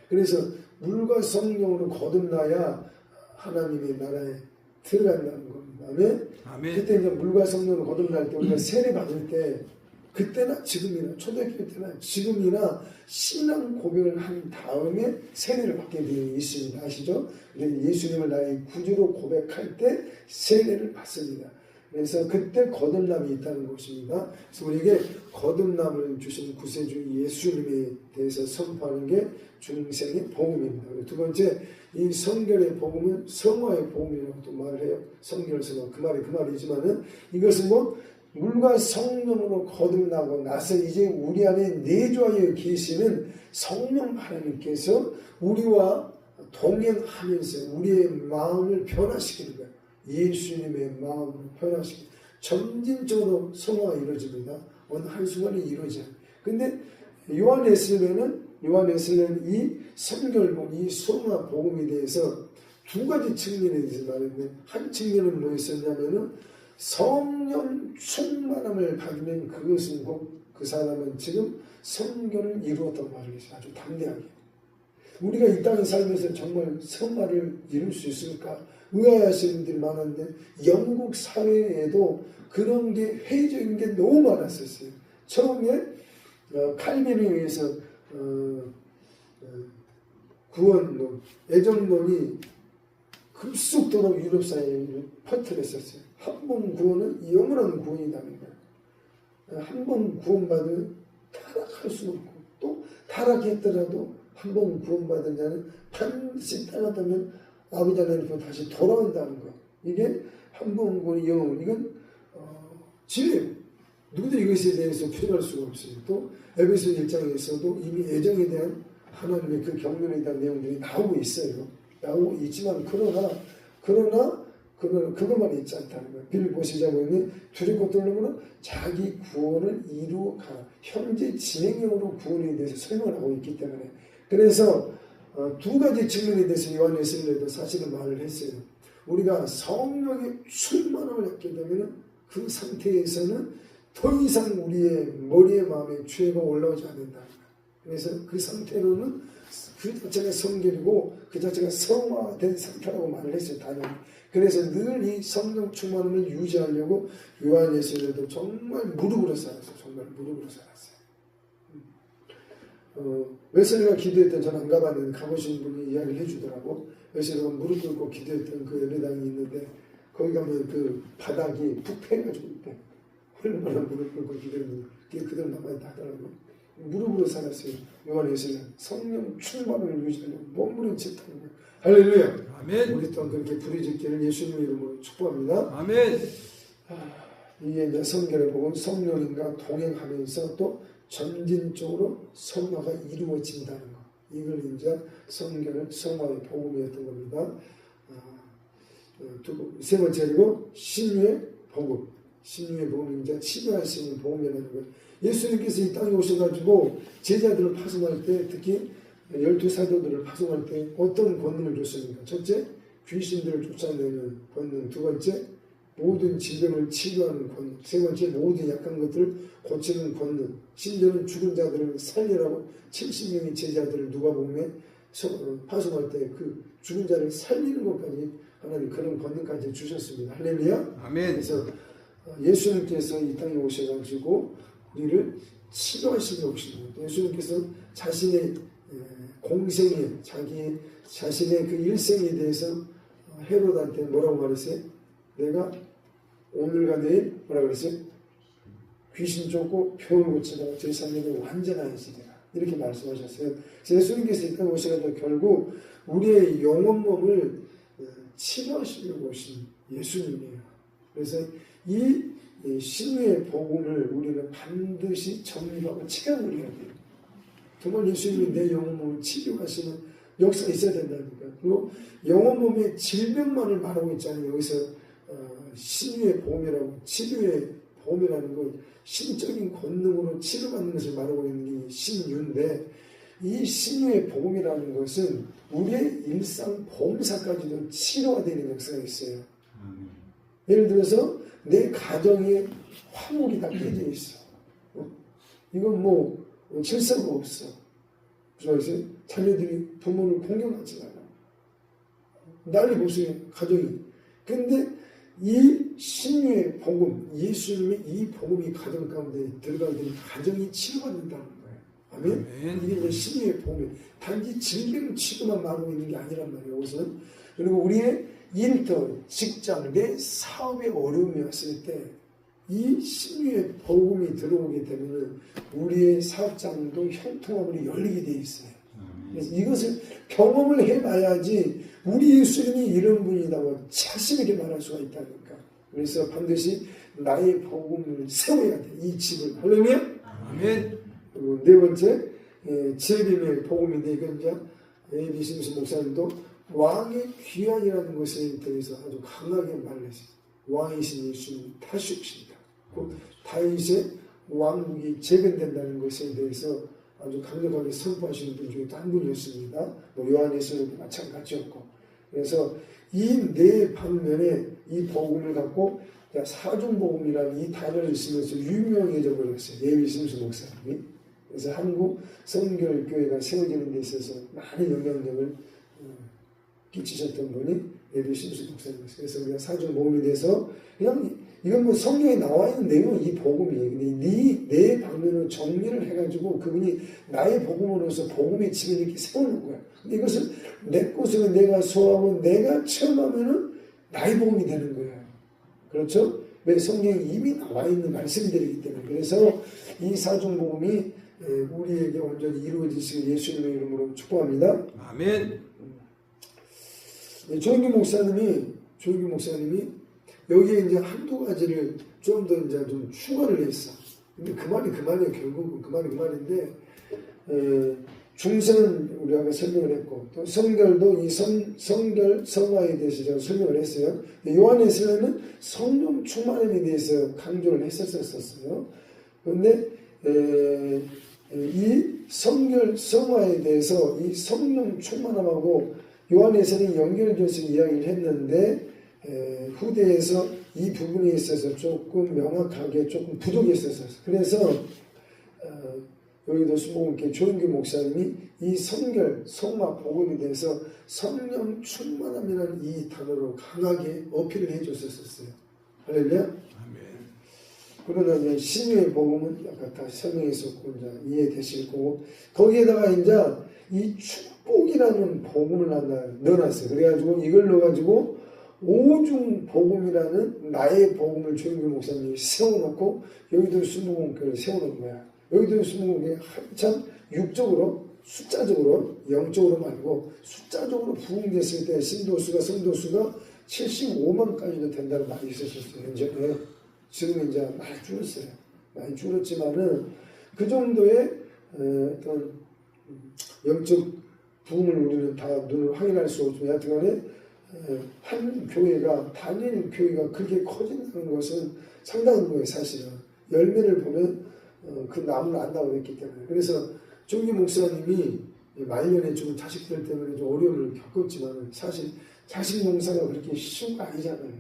A: 그래서 물과 성령으로 거듭나야 하나님의 나라에 들어간다는 겁니다. 아멘. 그때 이제 물과 성령으로 거듭날 때 우리가 세례 받을 때 그때나 지금이나 초대교회 때나 지금이나 신앙 고백을 한 다음에 세례를 받게 되어 있습니다. 아시죠? 예수님을 나의 구주로 고백할 때 세례를 받습니다. 그래서 그때 거듭남이 있다는 것입니다. 그래서 우리에게 거듭남을 주신 구세주 예수님에 대해서 선포하는 게 중생의 복음입니다. 두 번째, 이 성결의 복음은 성화의 복음이라고 또 말을 해요. 성결 성화 그 말이지만은 이것은 뭐 물과 성령으로 거듭나고 나서 이제 우리 안에 내주하여 계시는 성령 하나님께서 우리와 동행하면서 우리의 마음을 변화시키는 거예요. 예수님의 마음을 변화시키는 점진적으로 성화가 이루어집니다. 어느 한순간에 이루어져요. 근데 요한에슬레는 이 성결본, 이 성화 복음에 대해서 두 가지 측면에 대해서 말했는데, 한 측면은 뭐였었냐면은 성령 충만함을 받으면 그것은 곧 그 사람은 지금 성결을 이루었다고 말을 했어요. 아주 담대하게. 우리가 이 땅에 살면서 정말 성화를 이룰 수 있을까 의아해하시는 분들이 많았는데, 영국 사회에도 그런 게 회의적인 게 너무 많았었어요. 처음에 칼빈에 의해서 구원론, 애정론이 급속도로 유럽 사회에 퍼뜨렸었어요. 한 번 구원은 영원한 구원이라는 거예요. 한 번 구원받으면 타락할 수 없고, 또 타락했더라도 한 번 구원받은 자는 반드시 따라가면 아버지 하나님께 다시 돌아온다는 거. 이게 한 번 구원이 영원, 이건 진리예요. 누구도 이것에 대해서 부정할 수가 없어요. 또 에베소 1장에서도 이미 애정에 대한 하나님의 그 경륜에 대한 내용들이 나오고 있어요. 나오고 있지만 그러나 그것만 있지 않다는 거예요. 빌 보시자고 있는 두렵고 떨림으로 자기 구원을 이루어가 현재 진행형으로 구원에 대해서 설명을 하고 있기 때문에, 그래서 두 가지 측면에 대해서 요한에슬레도 사실은 말을 했어요. 우리가 성령의 충만함을 얻게 되면 그 상태에서는 더 이상 우리의 머리에 마음에 죄가 올라오지 않는다. 그래서 그 상태로는 그 자체가 성결이고 그 자체가 성화된 상태라고 말을 했어요. 단연히. 그래서 늘 이 성령 충만함을 유지하려고 요한에슬레도 정말 무릎으로 살았어요. 정말 무릎으로 살았어요. 웨슬리가 기도했던, 저는 안 가봤는데 가보신 분이 이야기를 해주더라고. 웨슬리가 무릎 꿇고 기도했던 그 예배당이 있는데, 거기 가면 그 바닥이 푹패가지고 있대. 얼마나 무릎 꿇고 기도했는지 그게 그대로 남아있다 하더라고. 무릎으로 살았어요. 요한에슬레는 성령 충만을 유지하려고 몸부림쳤다는 거예요. 할렐루야.
B: 아멘.
A: 우리 또한 그렇게 부르짖기를 예수님의 이름으로 축복합니다.
B: 아멘.
A: 이게 이제 성결의 복음, 성령님과 동행하면서 또 점진적으로 성화가 이루어진다는 것. 이걸 이제 성결, 성화의 복음이었던 겁니다. 세 번째로 신유의 복음. 신유의 복음이 이제 치료할 수 있는 복음이라는 거예요. 예수님께서 이 땅에 오셔가지고 제자들을 파송할 때, 특히 12사도들을 파송할 때 어떤 권능을 줬습니까? 첫째, 귀신들을 쫓아내는 권능. 두 번째, 모든 질병을 치료하는 권능. 세 번째, 모든 약한 것들을 고치는 권능. 심지어는 죽은 자들을 살리라고 70명의 제자들을 누가복음에 파송할 때 그 죽은 자를 살리는 것까지 하나님 그런 권능까지 주셨습니다. 할렐루야.
B: 아멘.
A: 그래서 예수님께서 이 땅에 오셔가지고 우리를 치료하시려고 오십니다. 예수님께서 자신의 공생에, 자신의 그 일생에 대해서 헤롯한테 뭐라고 말했어요? 내가 오늘과 내일 뭐라고 그랬어요? 귀신 쫓고 병을 고치다가 제3일에 완전하여지리라. 이렇게 말씀하셨어요. 예수님께서 이 땅에 오셔가지고 결국 우리의 영혼 몸을 치료하시려고 오신 예수님이에요. 그래서 이 신유의 복음을 우리는 반드시 정립하고 체감을 해야 돼요. 정말 예수님이 내 영혼 몸을 치료하시는 역사가 있어야 된다니까. 그리고 영혼 몸의 질병만을 말하고 있잖아요. 여기서 신유의 복음이라고, 치료의 복음이라는 건 신적인 권능으로 치료받는 것을 말하고 있는 게 신유인데, 이 신유의 복음이라는 것은 우리의 일상 범사까지도 치료가 되는 역사가 있어요. 예를 들어서 내 가정에 화목이 다 깨져 있어. 이건 뭐 질서가 없어. 그래서 자녀들이 부모를 공경하지 않아. 난리 보세요, 가정이. 근데 이 신유의 복음, 예수님의 이 복음이 가정 가운데 들어가게 되면 가정이 치료받는다는 거예요. 아멘? 이게 이제 신유의 복음이 단지 질병 치료만 말하고 있는 게 아니란 말이에요. 우선. 그리고 우리의 인터, 직장, 내 사업에 어려움이 왔을 때 이 신유의 복음이 들어오게 되면 우리의 사업장도 형통함으로 열리게 돼 있어요. 그래서 이것을 경험을 해봐야지 우리 예수님이 이런 분이라고 자신 있게 말할 수가 있다니까. 그래서 반드시 나의 복음을 세워야 돼. 이 집을. 할렐루야.
B: 아멘.
A: 그리고 네 번째 재림의 복음인데 이건 이제 A.B. 심슨 목사님도 왕의 귀환이라는 것에 대해서 아주 강하게 말했어요. 왕이신 예수님 다시 오십니다. 곧 다윗의 왕국이 재건된다는 것에 대해서 아주 강력하게 선포하시는 분 중에 또 한 분이었습니다. 뭐 요한에서도 마찬가지였고, 그래서 이 네 방면에 이 복음을 갖고 사중복음이라는 이 단어를 쓰면서 유명해져 버렸어요. A.B. 심슨 목사님이. 그래서 한국 성결교회가 세워지는 데 있어서 많은 영향력을 끼치셨던 분이 A.B. 심슨 목사님이었어요. 그래서 우리가 사중복음에 대해서 그냥 이건 뭐 성경에 나와 있는 내용은 이 복음이에요. 근데 네 방면으로 정리를 해가지고 그분이 나의 복음으로서 복음의 집을 이렇게 세우는 거야. 근데 이것을 내 것으로 내가 소화하고 내가 체험하면은 나의 복음이 되는 거예요. 그렇죠? 왜 성경에 이미 나와 있는 말씀들이기 때문에. 그래서 이 사중복음이 우리에게 온전히 이루어지시길 예수님의 이름으로 축복합니다.
B: 아멘.
A: 조인규 목사님이 여기에 이제 한두 가지를 좀 더 이제 좀 추가를 했어. 근데 그 말이에요. 결국은 그 말인데, 중생은 우리가 아까 설명을 했고, 또 성결도 이 성결, 성화에 대해서 제가 설명을 했어요. 요한에서는 성령 충만함에 대해서 강조를 했었어요. 그런데, 이 성결, 성화에 대해서 이 성령 충만함하고 요한에서는 연결돼서 이야기를 했는데, 후대에서 이 부분에 있어서 조금 명확하게 조금 부족했었어요. 그래서 여기도 수목원교회 조인규 목사님이 이 성결, 성화, 복음에 대해서 성령 충만함이라는 이 단어로 강하게 어필을 해줬었어요. 할렐루야.
B: 아멘.
A: 그러나 이제 신유의 복음은 아까 다 설명했었고 이제 이해되실 거고, 거기에다가 이제 이 축복이라는 복음을 넣어놨어요. 그래가지고 이걸 넣어가지고 오중 복음이라는 나의 복음을 조인규 목사님이 세워놓고 여기도 수목원교회를 세우는 거야. 여기도 수목원교회 한참 육적으로, 숫자적으로, 영적으로 말고 숫자적으로 부흥됐을 때 성도수가 75만까지도 된다는 말이 있었어요. 현재 지금 이제 많이 줄었어요. 많이 줄었지만은 그 정도의 어떤 영적 부흥을 우리는 다 눈으로 확인할 수 없지만 여하튼간에 한 교회가 단일 교회가 그렇게 커진다는 것은 상당한 거예요. 사실은 열매를 보면 그 나무를 안다고 했기 때문에. 그래서 조인규 목사님이 말년에 좀 자식들 때문에 좀 어려움을 겪었지만 사실 자식 농사가 그렇게 쉬운 거 아니잖아요.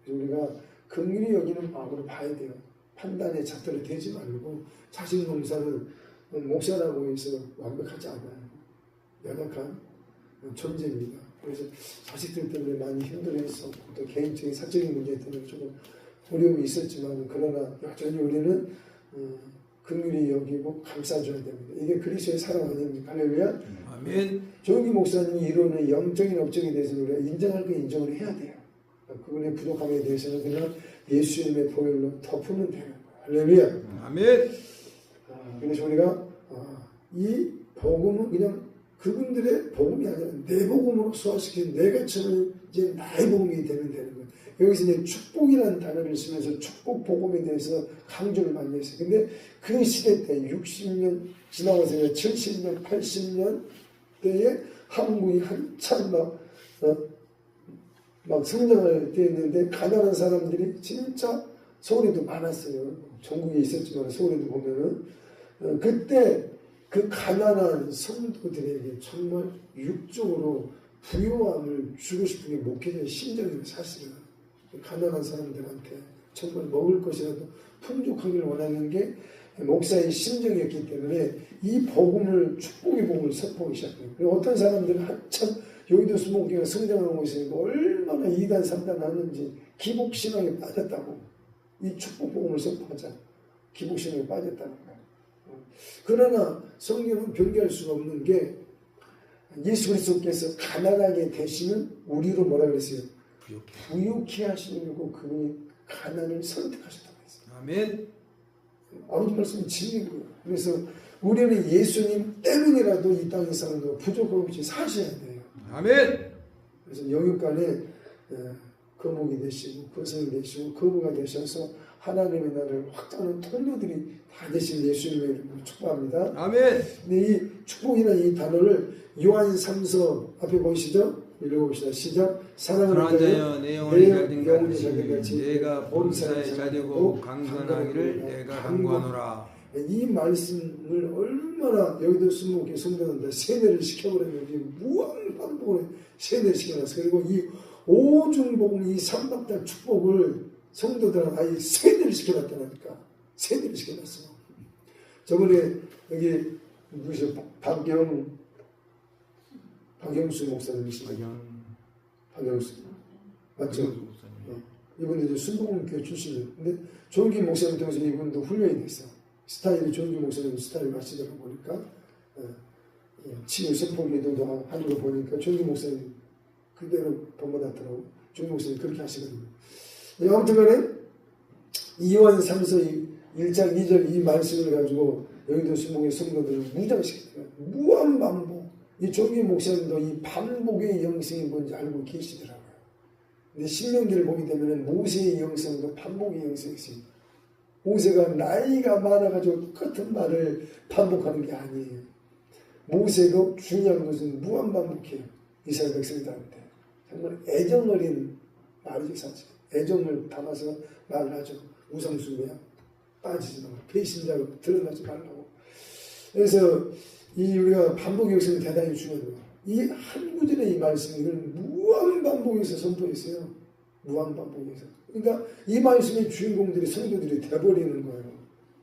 A: 그래서 우리가 긍휼히 여기는 마음으로 봐야 돼요. 판단에 잣대로 대지 말고 자식 농사는 목사라고 해서 완벽하지 않아요. 연약한 존재입니다. 그래서 자식들 때문에 많이 힘들어했었고 또 개인적인 사적인 문제 때문에 조금 어려움이 있었지만 그러나 여전히 우리는 긍휼히 여기고 감싸줘야 됩니다. 이게 그리스도의 사랑 아닙니까? 할렐루야.
B: 아멘.
A: 조인규 목사님이 이루는 영적인 업적에 대해서는 우리가 인정할 거 인정을 해야 돼요. 그분의 부족함에 대해서는 그냥 예수님의 보혈로 덮으면 되는 거예요. 할렐루야.
B: 아멘.
A: 그래서 우리가 이 복음은 그냥 그분들의 복음이 아니라 내 복음으로 소화시킨 내가 처럼 이제 나의 복음이 되면 되는 거예요. 여기서 이제 축복이라는 단어를 쓰면서 축복 복음에 대해서 강조를 많이 했어요. 근데 그 시대 때 60년 지나가서 70년, 80년 때에 한국이 한참 막 성장할 때였는데 가난한 사람들이 진짜 서울에도 많았어요. 전국에 있었지만 서울에도 보면은 그때 그 가난한 성도들에게 정말 육적으로 부요함을 주고 싶은 게 목회자의 심정이에요. 사실은 가난한 사람들한테 정말 먹을 것이라도 풍족하기를 원하는 게 목사의 심정이었기 때문에 이 복음을 축복의 복음을 선포하기 시작해요. 그리고 어떤 사람들은 한참 여의도 수목교회가 성장하고 있으니까 얼마나 2단 3단 하는지 기복신앙에 빠졌다고. 이 축복 복음을 선포하자. 기복신앙에 빠졌다는 거예요. 그러나 성경은 변개할 수가 없는 게 예수 그리스도께서 가난하게 되시는 우리로 뭐라 그랬어요? 부유케 하시려고 그분이 가난을 선택하셨다고 했어요.
B: 아멘.
A: 아버지 말씀이 진리인 거예요. 그래서 우리는 예수님 때문이라도 이 땅에 사는 거 부족함 없이 사셔야 돼요.
B: 아멘.
A: 그래서 영육간에 거목이 되시고 근성이 되시고 거부가 되셔서 하나님의 나라를 확장하는 통로들이 다 되신 예수님의 이름으로 축복합니다.
B: 아멘.
A: 근데 이 축복이라는 이 단어를 요한 3서 앞에 보이시죠? 읽어봅시다. 시작. 사랑하는
B: 자여 내 영혼이 잘된 같이 내가 범사에 잘되고 강건하기를 내가 강구하노라.
A: 이 말씀을 얼마나 여기도 숨목에 성도는데 세뇌를 시켜버렸는지 무한 반복으로 세뇌를 시켜놨어. 그리고 이 오중복음 이 삼박달 축복을 성도들은 아예 세뇌를 시켜놨다니까. 세뇌를 시켜놨어. 저번에 여기 누구시죠? 박영수 목사님이시죠? 박영수 맞죠? 이분도 이제 순복음교회 출신이에요. 근데 조은기 목사님 통해서 이분도 훈련이 됐어. 스타일이 조은기 목사님 스타일 마치다가 보니까 치유 선포기도도 하는 거 보니까 조은기 목사님 그대로 본받았더라고. 조은기 목사님 그렇게 하시거든요. 아무튼간에 이요한 3서 1장 2절 이 말씀을 가지고 여기도 순복의 성도들을 무장시켰어요. 무한 반복. 이 조은기 목사님도 이 반복의 영성이 뭔지 알고 계시더라고요. 근데 신명기를 보게 되면 모세의 영성도 반복의 영성이 있습니다. 모세가 나이가 많아가지고 똑같은 말을 반복하는 게 아니에요. 모세도 중요한 것은 무한 반복해요. 이스라엘 백성들한테. 정말 애정 어린 말이죠, 사실. 애정을 담아서 말을 하죠. 우상숭배야. 빠지지 말고. 배신자로 드러나지 말라고. 그래서 이 우리가 반복의 영성이 대단히 중요한 거예요. 이 한 구절의 이 말씀을 무한 반복해서 선포했어요. 무한 반복해서. 그러니까 이 말씀의 주인공들이 성도들이 돼버리는 거예요.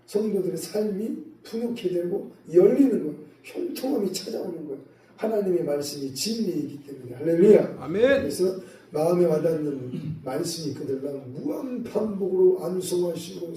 A: 성도들의 삶이 풍요케 되고 열리는 거예요. 형통함이 찾아오는 거예요. 하나님의 말씀이 진리이기 때문에. 할렐루야.
B: 아멘.
A: 그래서 마음에 와닿는 말씀이 그들랑 무한 반복으로 암송하시고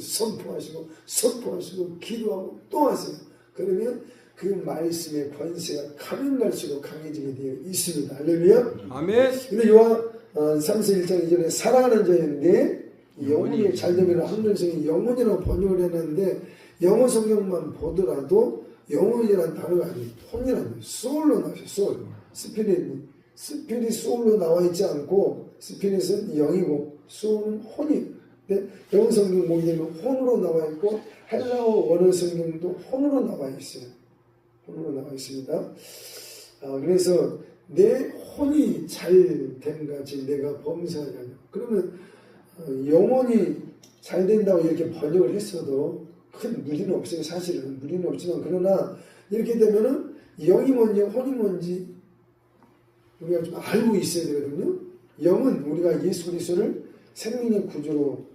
A: 선포하시고 기도하고 또 하세요. 그러면 그 말씀의 권세가 가면 갈수록 강해지게 되어 있습니다. 할렐루야.
B: 아멘.
A: 근데 요한 3서 1장 2절에 사랑하는 자인데 영혼이 잘되면 한글성이 영혼이라고 번역을 해놨는데 영어 성경만 보더라도 영혼이라는 단어가 아니고 혼이라는 거예요. 소울로 나와요. 소울. 스피릿 소울로 나와 있지 않고 스피릿은 영이고 소울은 혼이. 근데 영어 성경 보게 되면 혼으로 나와 있고 헬라어 원어 성경도 혼으로 나와 있어요. 혼으로 나와 있습니다. 그래서 내 혼이 잘 된 같이 내가 범사하냐. 그러면 영혼이 잘 된다고 이렇게 번역을 했어도 큰 무리는 없어요. 사실은 무리는 없지만 그러나 이렇게 되면은 영이 뭔지 혼이 뭔지 우리가 좀 알고 있어야 되거든요. 영은 우리가 예수 그리스도를 생명의 구주로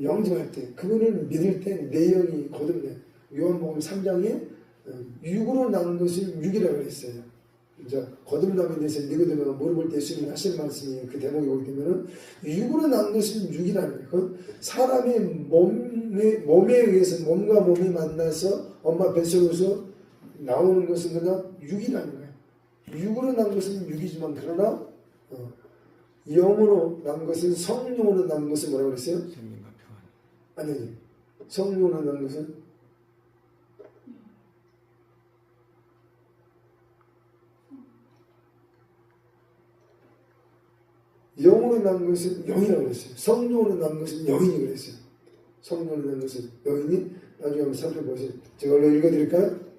A: 영접할 때 그분을 믿을 때 내 영이 거듭나요. 요한복음 3장에 육으로 난 것을 육이라고 했어요. 이제 거듭남에 대해서 니고데모가 물어볼 때 예수님이 하신 말씀이 그 대목이 오기 때문에 육으로 난 것은 육이라는 거예요. 사람의 몸에 의해서 몸과 몸이 만나서 엄마 뱃속에서 나오는 것은 그냥 육이라는 거예요. 육으로 난 것은 육이지만 그러나 영으로 난 것은 성령으로 난 것은 뭐라고 그랬어요?
B: 생명과 평안.
A: 아니 성령으로 난 것은 영으로 난 것은 영이라고 그랬어요. 성령으로 난 것은 영이라고 그랬어요. 성령으로 난 것은 영이니 나중에 한번 살펴보세요. 제가 얼른 읽어드릴까요?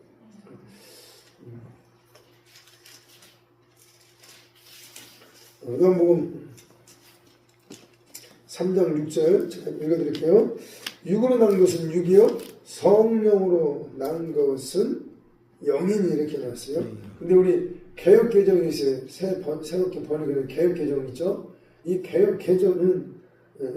A: 요한복음 3장 6절 제가 읽어드릴게요. 육으로 난 것은 육이요 성령으로 난 것은 영이니 이렇게 나왔어요. 근데 우리 개혁개정이 있어요. 새롭게 번역하는 개혁개정 있죠. 이 개혁개정은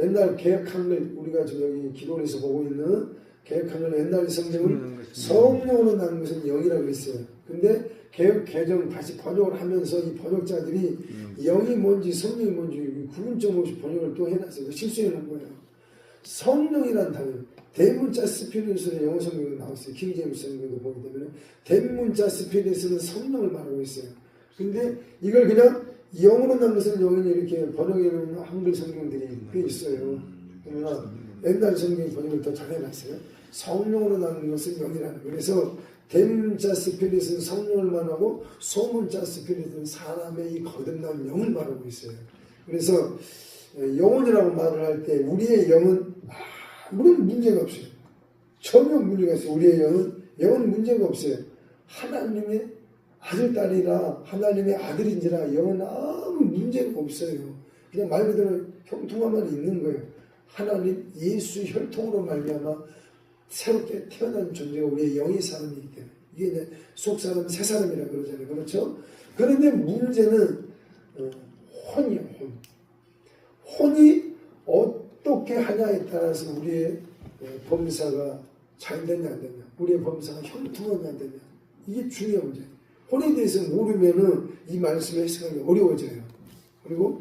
A: 옛날 개혁한글 우리가 지금 여기 기도원에서 보고 있는 개혁한글 옛날 성경은 성령으로 난 것은 영이라고 했어요. 근데 개혁개정 다시 번역을 하면서 이 번역자들이 영이 뭔지 성령이 뭔지 구분점 없이 번역을 또 해놨어요. 실수해 놓은 거예요. 성령이란 단어 대문자 스피릿으로 영어 성경에 나왔어요. 킹제임스 성경도 보게 되면 대문자 스피릿은 성령을 말하고 있어요. 근데 이걸 그냥 영으로 난 것은 영이니 이렇게 번역해 놓은 한글 성경들이 꽤 있어요. 그러나 옛날 성경 번역을 더 잘 해놨어요. 성령으로 난 것은 영이라는 거예요. 그래서 대문자 스피릿은 성령을 말하고 소문자 스피릿은 사람의 이 거듭난 영을 말하고 있어요. 그래서 영혼이라고 말을 할 때 우리의 영은 아무런 문제가 없어요. 전혀 문제가 없어요. 우리의 영은 문제가 없어요. 하나님의 아들, 딸이라 하나님의 아들인지라 영은 아무 문제가 없어요. 그냥 말 그대로 형통함만 있는 거예요. 하나님 예수 혈통으로 말미암아 새롭게 태어난 존재가 우리의 영의 사람이기 때문에 이게 이제 속 사람, 새 사람이라 그러잖아요. 그렇죠? 그런데 문제는 혼이요. 혼이 어떻게 하냐에 따라서 우리의 범사가 잘 되냐 안 되냐, 우리의 범사가 형통하냐 안 되냐, 이게 중요한 문제예요. 혼에 대해서 모르면은 이 말씀을 해석하기 어려워져요. 그리고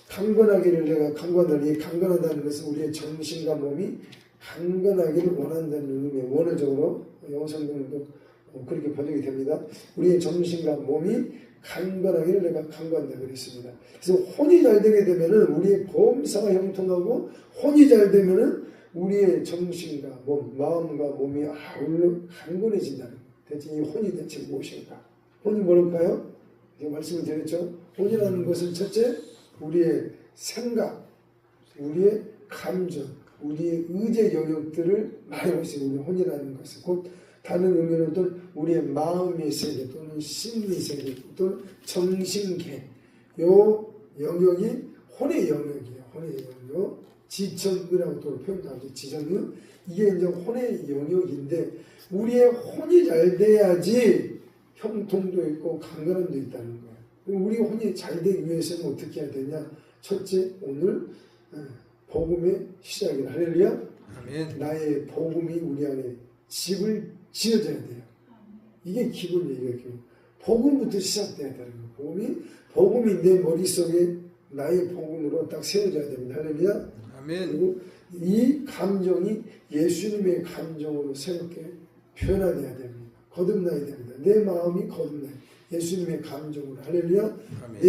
A: 강건하기를 내가 강건하다. 이 강건하다는 것은 우리의 정신과 몸이 강건하기를 원한다는 의미의 원어적으로 영어 성경도 그렇게 번역이 됩니다. 우리의 정신과 몸이 강건하기를 내가 강건하다 그랬습니다. 그래서 혼이 잘 되게 되면은 우리의 범사가 형통하고, 혼이 잘 되면은 우리의 정신과 몸, 마음과 몸이 아울러 강건해진다는 거예요. 대체 이 혼이 대체 무엇일까? 혼이 뭘까요? 제가 말씀을 드렸죠. 혼이라는 것은 첫째, 우리의 생각, 우리의 감정, 우리의 의제 영역들을 말하고 있어요. 우리 혼이라는 것은 곧 다른 의미로는 또 우리의 마음의 세계 또는 심리 세계 또는 정신계, 요 영역이 혼의 영역이에요. 혼의 영역. 지천이라고 또 표현도 하죠. 지천은 이게 이제 혼의 영역인데 우리의 혼이 잘 돼야지 형통도 있고 강건함도 있다는 거예요. 우리 혼이 잘 되기 위해서는 어떻게 해야 되냐? 첫째, 오늘 복음의 시작이다. 할렐루야.
B: 아멘.
A: 나의 복음이 우리 안에 집을 지어져야 돼요. 이게 기본이에요. 기본. 복음부터 시작돼야 되는 거예요. 복음이 내 머릿속에 나의 복음으로 딱 세워져야 됩니다. 할렐루야.
B: 아멘.
A: 그리고 이 감정이 예수님의 감정으로 새롭게 표현해야 됩니다. 거듭나야 됩니다. 내 마음이 거듭나야 됩니다. 예수님의 감정으로. 할렐루야.
B: 아멘.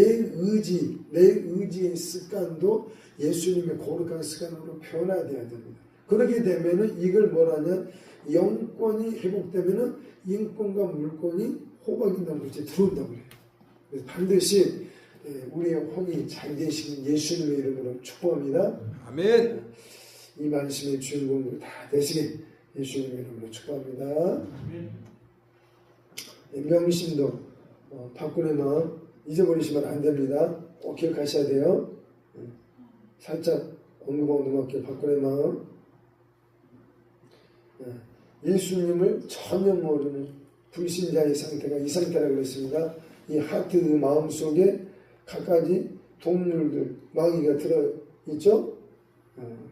A: 내 의지의 습관도 예수님의 거룩한 습관으로 표현해야 됩니다. 그렇게 되면은 이걸 뭐라냐? 영권이 회복되면은 인권과 물권이 호박인다는 것이 들어온다고 해요. 그래서 반드시 우리의 혼이 잘 되시는 예수님의 이름으로 축복합니다.
B: 아멘.
A: 이 말씀의 주인공들 다 되시게 예수님의 이름으로 축복합니다. 명심도 박군의 마음 잊어버리시면 안 됩니다. 꼭 기억하셔야 돼요. 살짝 언급하고 넘어갈게요. 박군의 마음. 예수님을 전혀 모르는 불신자의 상태가 이 상태라고 그랬습니다. 이 하트 마음 속에 갖가지 동물들 마귀가 들어있죠.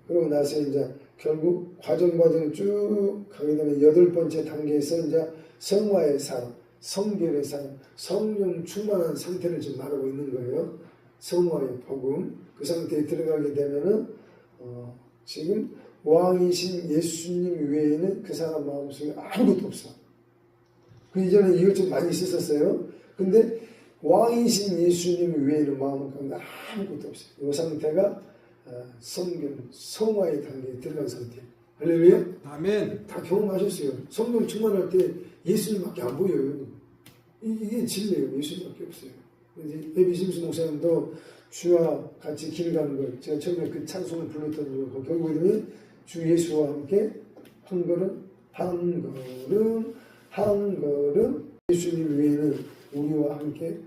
A: 그러고 나서 이제 결국 과정을 쭉 가게 되면 8번째 단계에서 이제 성화의 삶, 성결의 삶, 성령 충만한 상태를 지금 말하고 있는 거예요. 성화의 복음. 그 상태에 들어가게 되면은 지금 왕이신 예수님 외에는 그 사람 마음속에 아무것도 없어. 그 이전에 이것 좀 많이 있었어요. 근데 왕이신 예수님 외에는 마음 가운데 아무것도 없어요. 이 상태가 성경, 성화의 단계에 들어간 상태. 할렐루야.
B: 아멘.
A: 다 경험하셨어요. 성령 충만할 때 예수님밖에 안 보여요. 이게 진리예요. 예수님밖에 없어요. 에비 심스 목사님도 주와 같이 길 가는 걸, 제가 처음에 그 찬송을 불렀던 거, 결국에 보면 주 예수와 함께 한 걸음 예수님 외에는 우리와 함께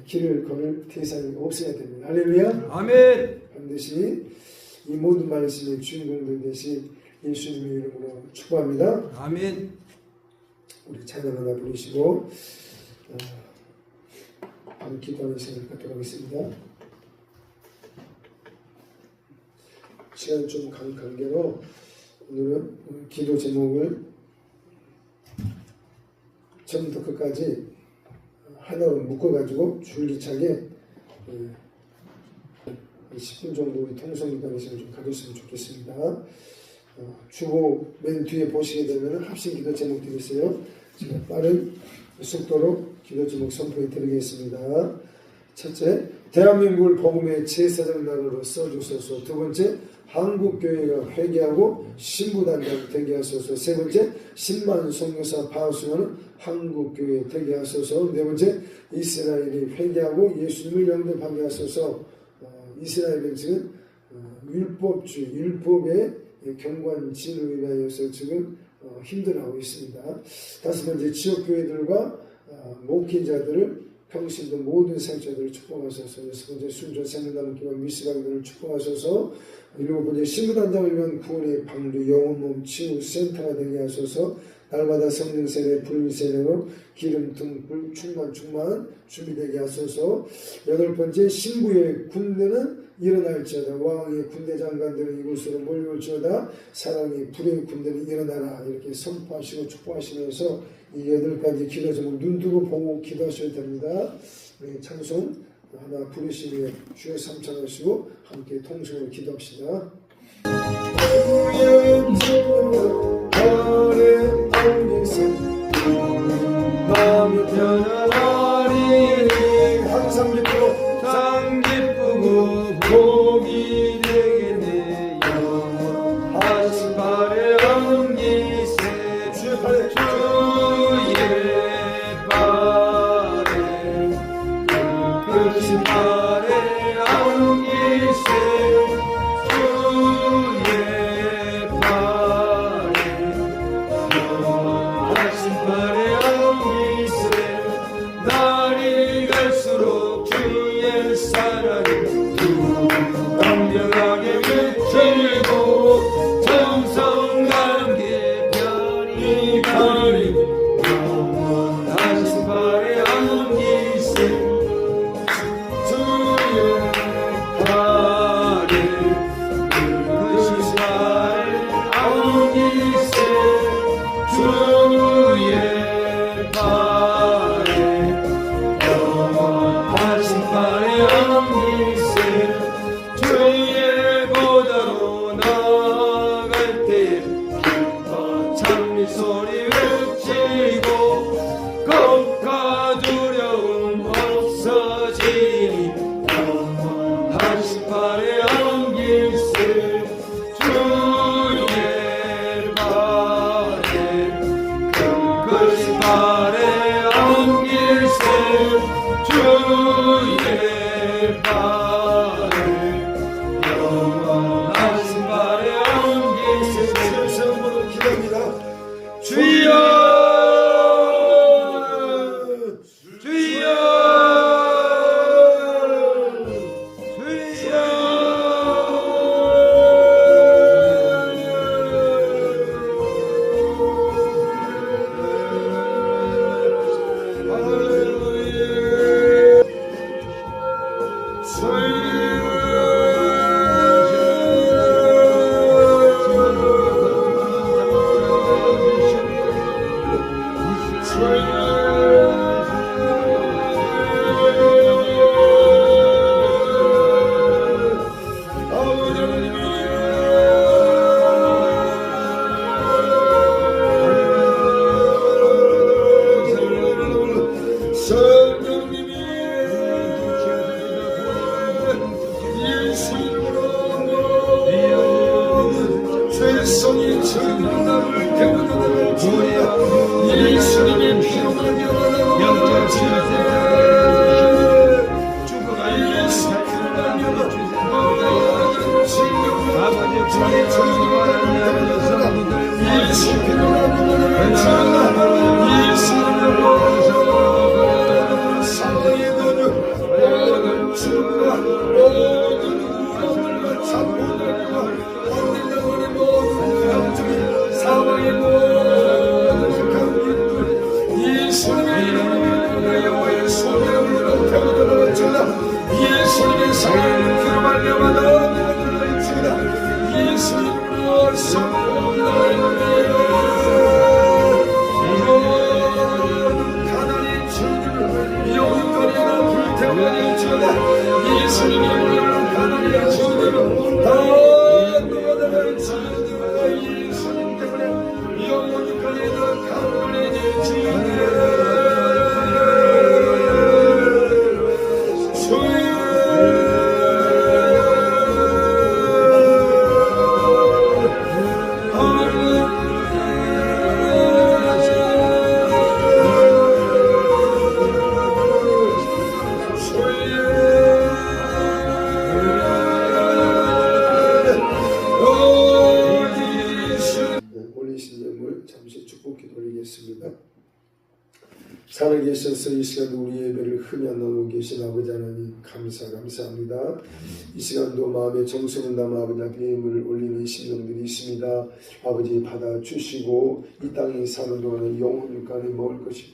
A: 길을 걸을 대상이 없어야 됩니다. 할렐루야.
B: 아멘.
A: 반드시 이 모든 말씀의 주인공들 되신 예수님의 이름으로 축복합니다.
B: 아멘.
A: 우리 찬양 하나 부르시고 밤 기도하는 시간을 갖도록 하겠습니다. 시간 좀 관계로 오늘은 기도 제목을 처음부터 끝까지 하나로 묶어가지고 줄기차게 10분 정도 우리 통성기간에 좀 가졌으면 좋겠습니다. 주보 맨 뒤에 보시게 되면 합심 기도 제목들이 있어요. 제가 빠른 속도로 기도 제목 선포해 드리겠습니다. 첫째, 대한민국을 복음의 제사장 나라로 써주소서. 두 번째, 한국교회가 회개하고 신부단장 되게 하소서. 세 번째, 10만 선교사 파수하는 한국교회 되게 하소서. 네 번째, 이스라엘이 회개하고 예수님을 영접하게 하소서. 이스라엘은 지금 율법의 경관진으로 인하여서 지금 힘들어하고 있습니다. 다섯 번째, 지역교회들과 목회자들을 평신도 모든 사역자들을 축복하소서. 여섯 번째, 순전 생명나무 기반 미스방들을 축복하소서. 일곱 번째, 신부단장을 위한 구원의 방주 영혼 몸 치유 센터가 되게 하소서. 날마다 성령 세례 불 세례로 기름 등불 충만 준비되게 하소서. 여덟 번째, 신부의 군대는 일어날지어다. 왕의 군대 장관들은 이곳으로 몰려올지어다. 사랑의 불의 군대는 일어나라. 이렇게 선포하시고 축복하시면서 이 여덟 가지 기도 제목 눈 뜨고 보고 기도하셔야 됩니다. 찬송 하나 부르시며 주의 삼창하시고 함께 통성으로 기도합시다.
B: 마음이 편안하리
A: 항상 기쁘고
B: 상 기쁘고 복이 되겠네 영원하신 발에 안기세
A: 주의 팔에
B: 주의 발에 크신 발에 안기세 주의 발에 영원하신 발에 안기세 날이 갈수록 주의 사랑이 강력하게 비치고 정성과 함께 별이 가리고 영원하신 발에 안기세 주의 발에 크신 발에 안기세 주의 발에 영원하신 발에 안기세 주의 보다로 나아갈 때 기뻐 찬미 소리 외치고 겁과 두려움 없어지니 영원하신 발에 안기세 주의 발에 크신 발에 안기세 주의 발에 영원하신 발에 안기세
A: 주의 기도합니다.
B: 주여 주여
A: 죄성이 정답을 깨우는 예수님의 피로 만들어라
B: 영적
A: 예수님의 사랑을 피로 말려받아 예수님으로 가난이 주를 영원거리나 불태워내 주다 예수님이 가난이 주를 다 놓아달라는 주가 예수님 때문에 영원거리나 가난이 주를 하나님께서 이 시간도 우리 예배를 흔히 안 나오고 계신 아버지 하나님 감사합니다. 이 시간도 마음의 정성을 담아 아버지 앞에 예물을 올리는 심령들이 있습니다. 아버지 받아주시고 이 땅에 사는 동안에 영혼 육간에 먹을 것이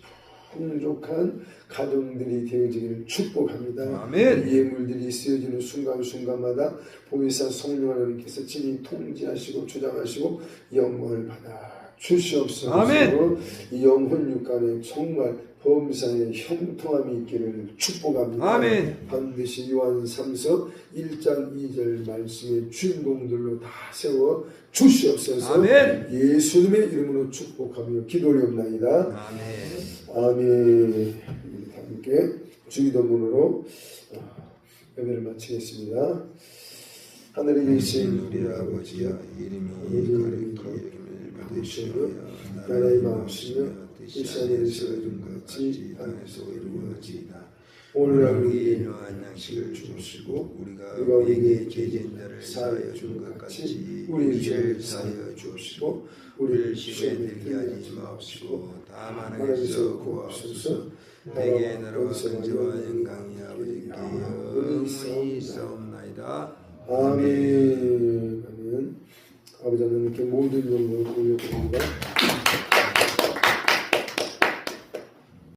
A: 풍족한 가정들이 되어지기를 축복합니다.
B: 아멘.
A: 이 예물들이 쓰여지는 순간순간마다 보혜사 성령 하나님께서 친히 통지하시고 주장하시고 영광을 받아 주시옵소서.
B: 아멘.
A: 이 영혼 육간에 정말 범사의 형통함이 있기를 축복합니다.
B: 아멘.
A: 반드시 요한 3서 1장 2절 말씀의 주인공들로 다 세워 주시옵소서.
B: 아멘.
A: 예수님의 이름으로 축복하며 기도 올리옵나이다.
B: 아멘.
A: 아멘. 다 함께 주기도문으로 예배를 마치겠습니다. 하늘에 계신
B: 우리 아버지야, 이름이 거룩히 받으시오며
A: 나라의 마음이시며 뜻이 하늘에서 이룬 같이 땅에서 이루어지이다. 오늘 우리에게
B: 일용할 양식을 주시고 우리가
A: 우리가
B: 우리에게 죄진 자를 사하여 준 것 같이 우리 죄를 사하여 주옵시고 우리를 시험에 들게 하지 마옵시고 다만 악에서 구하옵소서. 내게 나라와 권세와 영광이 아버지께 영원히 있사옵나이다.
A: 아멘. 아멘. 아버지 하나님께 모든 영광을 돌려드립니다.